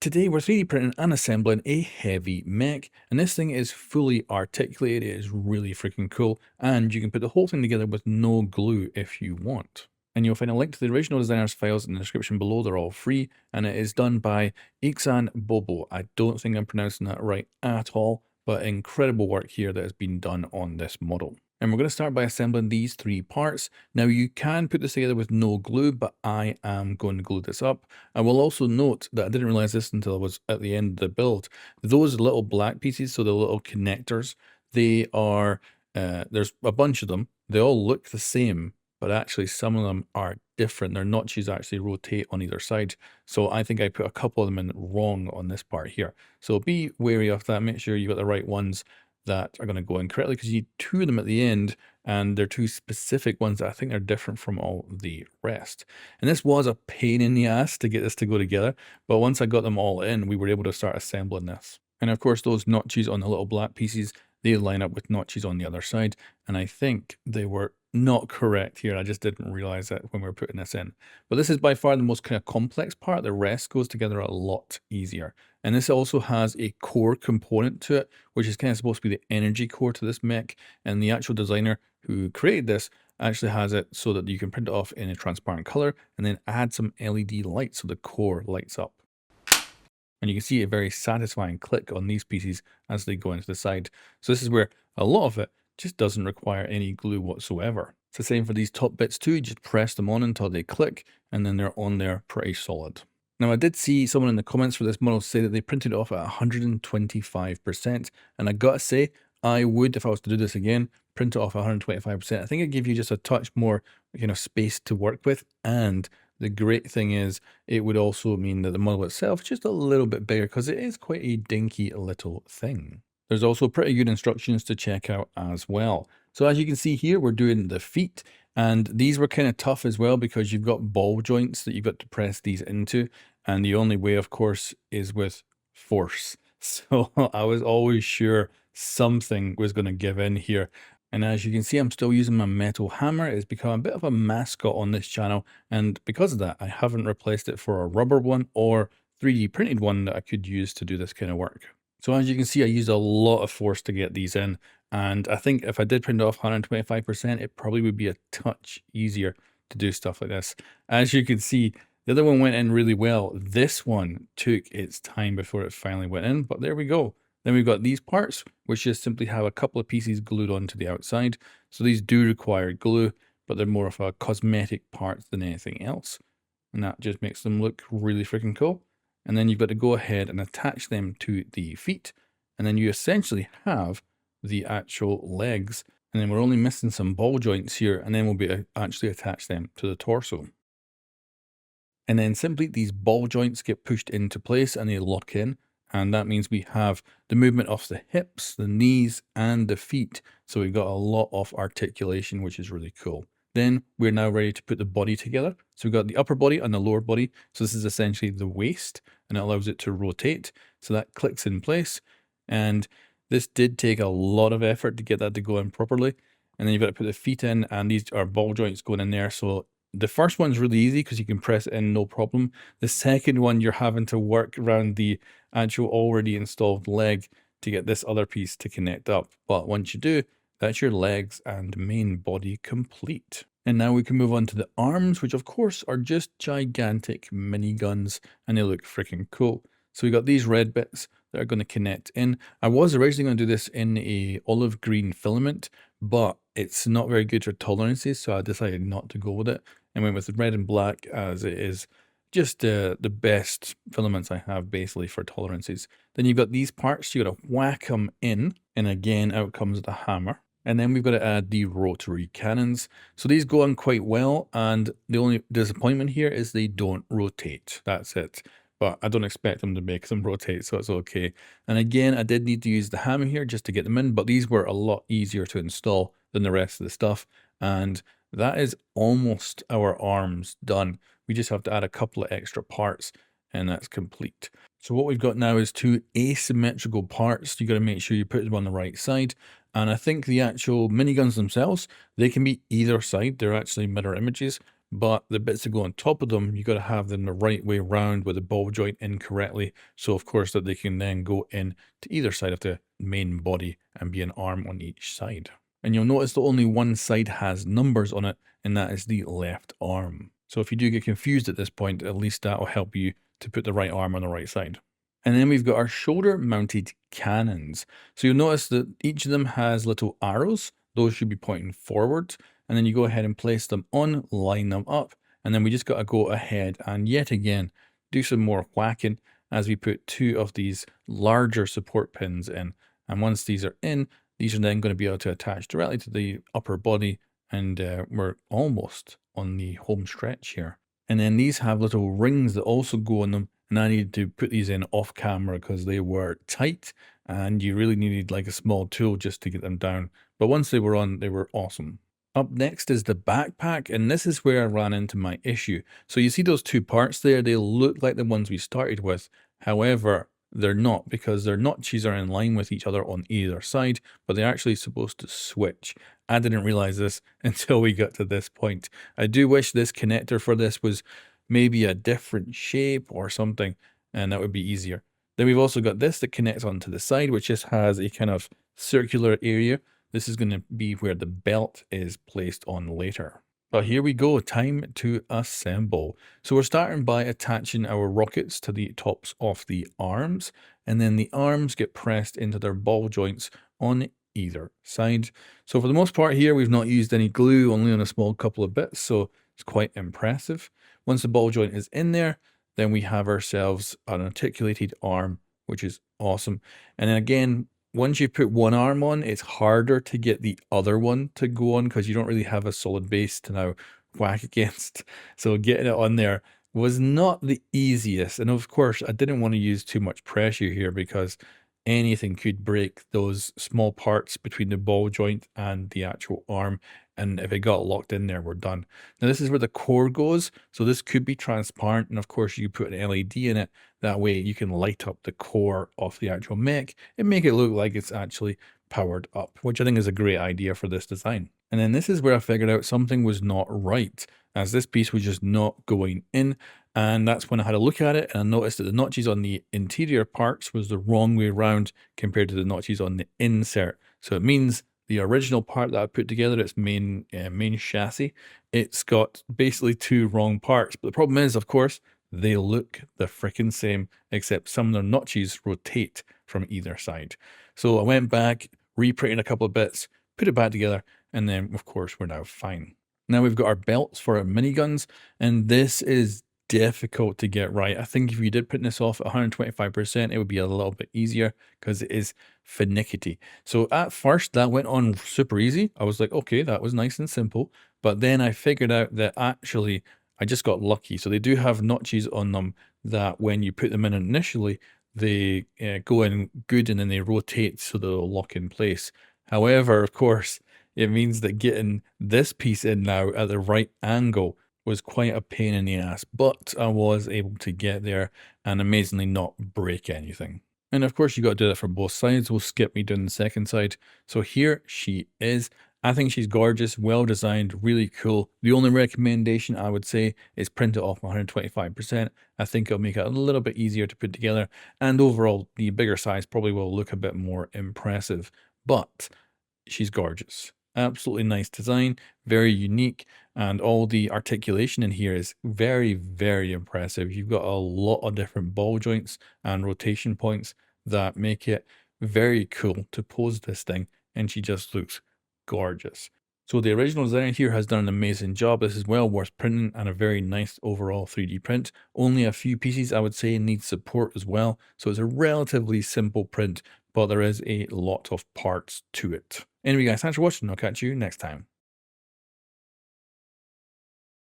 Today we're 3D printing and assembling a heavy mech, and this thing is fully articulated. It is really freaking cool, and you can put the whole thing together with no glue if you want. And you'll find a link to the original designer's files in the description below. They're all free, and it is done by Iksan Bobo. I don't think I'm pronouncing that right at all, but incredible work here that has been done on this model. And we're going to start by assembling these three parts. Now you can put this together with no glue, but I am going to glue this up. I will also note that I didn't realize this until I was at the end of the build. Those little black pieces, so the little connectors, they are, there's a bunch of them. They all look the same, but actually some of them are different. Their notches actually rotate on either side. So I think I put a couple of them in wrong on this part here. So be wary of that. Make sure you got the right ones that are going to go in correctly, because you need two of them at the end, and they're two specific ones that I think are different from all the rest. And this was a pain in the ass to get this to go together, but once I got them all in, we were able to start assembling this. And of course, those notches on the little black pieces, they line up with notches on the other side, and I think they were not correct here. I just didn't realize that when we were putting this in. But this is by far the most kind of complex part. The rest goes together a lot easier. And this also has a core component to it, which is kind of supposed to be the energy core to this mech. And the actual designer who created this actually has it so that you can print it off in a transparent color and then add some LED lights so the core lights up. And you can see a very satisfying click on these pieces as they go into the side. So this is where a lot of it just doesn't require any glue whatsoever. It's the same for these top bits too. You just press them on until they click, and then they're on there pretty solid. Now, I did see someone in the comments for this model say that they printed it off at 125%, and I gotta say, I would, if I was to do this again, print it off at 125%. I think it gives you just a touch more, space to work with, and the great thing is, it would also mean that the model itself is just a little bit bigger, because it is quite a dinky little thing. There's also pretty good instructions to check out as well. So as you can see here, we're doing the feet, and these were kind of tough as well because you've got ball joints that you've got to press these into, and the only way, of course, is with force. So I was always sure something was going to give in here. And as you can see, I'm still using my metal hammer. It's become a bit of a mascot on this channel, and because of that, I haven't replaced it for a rubber one or 3D printed one that I could use to do this kind of work. So as you can see, I used a lot of force to get these in, and I think if I did print off 125%, it probably would be a touch easier to do stuff like this. As you can see, the other one went in really well. This one took its time before it finally went in, but there we go. Then we've got these parts, which just simply have a couple of pieces glued onto the outside. So these do require glue, but they're more of a cosmetic part than anything else. And that just makes them look really freaking cool. And then you've got to go ahead and attach them to the feet. And then you essentially have the actual legs. And then we're only missing some ball joints here. And then we'll be actually attach them to the torso. And then simply these ball joints get pushed into place and they lock in. And that means we have the movement of the hips, the knees, and the feet. So we've got a lot of articulation, which is really cool. Then we're now ready to put the body together. So we've got the upper body and the lower body. So this is essentially the waist, and it allows it to rotate. So that clicks in place. And this did take a lot of effort to get that to go in properly. And then you've got to put the feet in, and these are ball joints going in there. So the first one's really easy because you can press it in no problem. The second one, you're having to work around the actual already installed leg to get this other piece to connect up. But once you do, that's your legs and main body complete. And now we can move on to the arms, which of course are just gigantic mini guns, and they look freaking cool. So we got these red bits that are going to connect in. I was originally going to do this in a olive green filament, but it's not very good for tolerances, so I decided not to go with it and went with the red and black, as it is just the best filaments I have basically for tolerances. Then you've got these parts, you got to whack them in, and again out comes the hammer. And then we've got to add the rotary cannons. So these go on quite well, and the only disappointment here is they don't rotate. That's it. But I don't expect them to make them rotate, so it's okay. And again, I did need to use the hammer here just to get them in, but these were a lot easier to install than the rest of the stuff. And that is almost our arms done. We just have to add a couple of extra parts, and that's complete. So what we've got now is two asymmetrical parts. You got to make sure you put them on the right side. And I think the actual miniguns themselves, they can be either side. They're actually mirror images, but the bits that go on top of them, you got to have them the right way round with the ball joint in correctly. So of course that they can then go in to either side of the main body and be an arm on each side. And you'll notice that only one side has numbers on it, and that is the left arm. So if you do get confused at this point, at least that will help you to put the right arm on the right side. And then we've got our shoulder mounted cannons. So you'll notice that each of them has little arrows. Those should be pointing forward. And then you go ahead and place them on, line them up. And then we just got to go ahead and yet again, do some more whacking as we put two of these larger support pins in. And once these are in, these are then going to be able to attach directly to the upper body. And we're almost on the home stretch here. And then these have little rings that also go on them. And I needed to put these in off camera because they were tight and you really needed like a small tool just to get them down. But once they were on, they were awesome. Up next is the backpack, and this is where I ran into my issue. So you see those two parts there, they look like the ones we started with. However, they're not, because their notches are in line with each other on either side, but they're actually supposed to switch. I didn't realize this until we got to this point. I do wish this connector for this was maybe a different shape or something, and that would be easier. Then we've also got this that connects onto the side, which just has a kind of circular area. This is going to be where the belt is placed on later. But here we go, time to assemble. So we're starting by attaching our rockets to the tops of the arms, and then the arms get pressed into their ball joints on either side. So for the most part here, we've not used any glue, only on a small couple of bits, so it's quite impressive. Once the ball joint is in there, then we have ourselves an articulated arm, which is awesome. And then again, once you put one arm on, it's harder to get the other one to go on because you don't really have a solid base to now whack against. So getting it on there was not the easiest. And of course, I didn't want to use too much pressure here because anything could break those small parts between the ball joint and the actual arm. And if it got locked in there, we're done. Now this is where the core goes. So this could be transparent. And of course you put an LED in it. That way you can light up the core of the actual mech and make it look like it's actually powered up, which I think is a great idea for this design. And then this is where I figured out something was not right, as this piece was just not going in. And that's when I had a look at it and I noticed that the notches on the interior parts was the wrong way around compared to the notches on the insert. So it means the original part that I put together, its main chassis, it's got basically two wrong parts. But the problem is, of course, they look the frickin' same, except some of their notches rotate from either side. So I went back, reprinted a couple of bits, put it back together, and then, of course, we're now fine. Now we've got our belts for our miniguns, and this is difficult to get right. I think if you did print this off at 125%, it would be a little bit easier because it is finicky. So at first that went on super easy. I was like, okay, that was nice and simple. But then I figured out that actually I just got lucky. So they do have notches on them that when you put them in initially, they go in good and then they rotate so they'll lock in place. However, of course, it means that getting this piece in now at the right angle was quite a pain in the ass, but I was able to get there and amazingly not break anything. And of course, you got to do that for both sides. We'll skip me down the second side. So here she is. I think she's gorgeous, well designed, really cool. The only recommendation I would say is print it off 125%. I think it'll make it a little bit easier to put together. And overall, the bigger size probably will look a bit more impressive, but she's gorgeous. Absolutely nice design, very unique, and all the articulation in here is very, very impressive. You've got a lot of different ball joints and rotation points that make it very cool to pose this thing, and she just looks gorgeous. So the original designer here has done an amazing job. This is well worth printing and a very nice overall 3D print. Only a few pieces I would say need support as well. So it's a relatively simple print, but there is a lot of parts to it. Anyway guys, thanks for watching. I'll catch you next time.